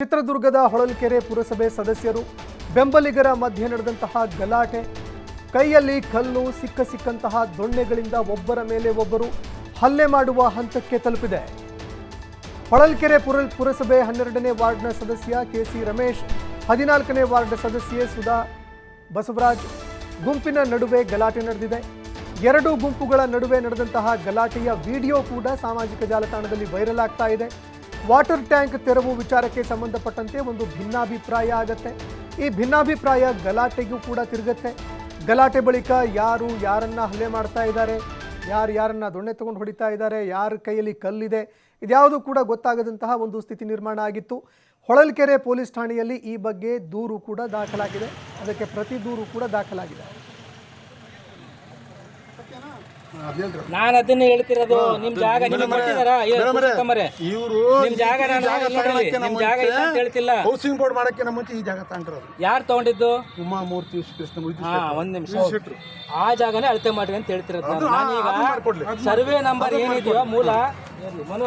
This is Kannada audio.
ಚಿತ್ರದುರ್ಗದ ಹೊಳಲ್ಕೆರೆ ಪುರಸಭೆ ಸದಸ್ಯರು ಬೆಂಬಲಿಗರ ಮಧ್ಯೆ ನಡೆದಂತಹ ಗಲಾಟೆ, ಕೈಯಲ್ಲಿ ಕಲ್ಲು ಸಿಕ್ಕಂತಹ ದೊಣ್ಣೆಗಳಿಂದ ಒಬ್ಬರ ಮೇಲೆ ಒಬ್ಬರು ಹಲ್ಲೆ ಮಾಡುವ ಹಂತಕ್ಕೆ ತಲುಪಿದೆ. ಹೊಳಲ್ಕೆರೆ ಪುರಸಭೆ 12ನೇ ವಾರ್ಡ್ನ ಸದಸ್ಯ ಕೆಸಿ ರಮೇಶ್, 14ನೇ ವಾರ್ಡ್ ಸದಸ್ಯೆ ಸುಧಾ ಬಸವರಾಜ್ ಗುಂಪಿನ ನಡುವೆ ಗಲಾಟೆ ನಡೆದಿದೆ. ಎರಡು ಗುಂಪುಗಳ ನಡುವೆ ನಡೆದಂತಹ ಗಲಾಟೆಯ ವಿಡಿಯೋ ಕೂಡ ಸಾಮಾಜಿಕ ಜಾಲತಾಣದಲ್ಲಿ ವೈರಲ್ ಆಗ್ತಾ ಇದೆ. ವಾಟರ್ ಟ್ಯಾಂಕ್ ತೆರವು ವಿಚಾರಕ್ಕೆ ಸಂಬಂಧಪಟ್ಟಂತೆ ಒಂದು ಭಿನ್ನಾಭಿಪ್ರಾಯ ಆಗುತ್ತೆ. ಈ ಭಿನ್ನಾಭಿಪ್ರಾಯ ಗಲಾಟೆಗೂ ಕೂಡ ತಿರುಗುತ್ತೆ. ಗಲಾಟೆ ಬಳಿಕ ಯಾರು ಯಾರನ್ನ ಹಲ್ಲೆ ಮಾಡ್ತಾ ಇದ್ದಾರೆ, ಯಾರನ್ನ ದೊಣ್ಣೆ ತಗೊಂಡು ಹೊಡಿತಾ ಇದ್ದಾರೆ, ಯಾರ ಕೈಯಲ್ಲಿ ಕಲ್ಲಿದೆ, ಇದ್ಯಾವುದು ಕೂಡ ಗೊತ್ತಾಗದಂತಹ ಒಂದು ಸ್ಥಿತಿ ನಿರ್ಮಾಣ ಆಗಿತ್ತು. ಹೊಳಲ್ಕೆರೆ ಪೊಲೀಸ್ ಠಾಣೆಯಲ್ಲಿ ಈ ಬಗ್ಗೆ ದೂರು ಕೂಡ ದಾಖಲಾಗಿದೆ. ಅದಕ್ಕೆ ಪ್ರತಿ ದೂರು ಕೂಡ ದಾಖಲಾಗಿದೆ. ನಾನು ಅದನ್ನ ಹೇಳ್ತಿರೋದು. ನಿಮ್ ಜಾಗ ನಿಮಗೆ ಕೊಟ್ಟಿದಾರ? ನಿಮ್ ಜಾಗ ನಿಮ್ ಜಾಗ ಇಲ್ಲ ಅಂತ ಹೇಳ್ತಿಲ್ಲ. ಹೌಸಿಂಗ್ ಬೋರ್ಡ್ ಮಾಡಕ್ಕೆ ಮುಂಚೆ ಈ ಜಾಗ ತಗೊಂಡಿರೋದು. ಯಾರು ತಗೊಂಡಿದ್ದು? ಉಮಾಮೂರ್ತಿ ಕೃಷ್ಣ. ಒಂದ್ ನಿಮಿಷ, ಆ ಜಾಗನೇ ಅಳತೆ ಮಾಡ್ರಿ ಅಂತ ಹೇಳ್ತಿರೋದು. ನಾನೀಗ ಸರ್ವೆ ನಂಬರ್ ಏನಿದೆಯೋ ಮೂಲ ಮನು